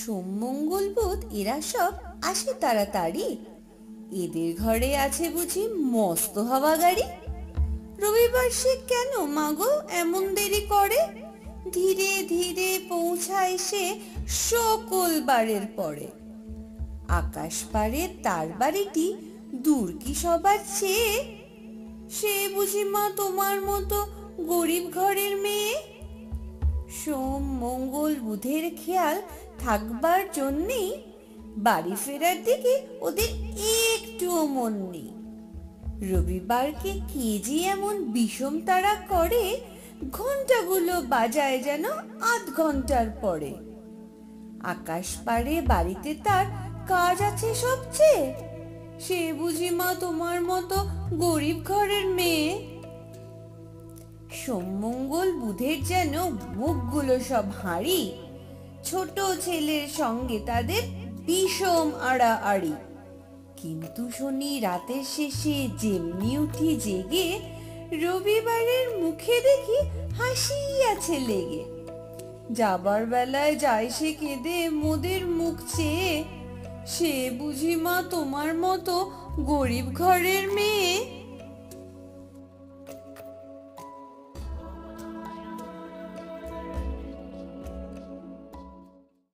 সোম মঙ্গল বুধ এরা সব আসে তাড়াতাড়ি, এদের ঘরে আছে বুঝি মস্ত হাওয়া গাড়ি। রবিবার সে কেন মাগো এমন দেরি করে, ধীরে ধীরে পৌঁছায় সে সকল বারের পরে। আকাশ পারে তার বাড়িটি দূর কি সবার চেয়ে, সে বুঝি মা তোমার মতো গরিব ঘরের মেয়ে। সোম মঙ্গল বুধের খেয়াল থাকবার জন্যেই বাড়ি ফেরার দিকে ওদের একটুও মন নেই। রবিবারকে কে যে এমন বিষম তাড়া করে, ঘন্টাগুলো বাজায় যেন আধ ঘন্টার পরে। আকাশ পারে বাড়িতে তার কাজ আছে সবচেয়ে, সে বুঝি মা তোমার মতো গরিব ঘরের মেয়ে। সোম মঙ্গল বুধের যেন মুখগুলো সব হাঁড়ি, ছোট ছেলের সঙ্গে তাদের বিষম আড়াআড়ি। কিন্তু শনি রাতের শেষে যেমনি উঠি জেগে, রবিবারের মুখে দেখি হাসি আছে লেগে। যাবার বেলায় যায় সে কেঁদে মোদের মুখ চেয়ে, সে বুঝি মা তোমার মতো গরিব ঘরের মেয়ে।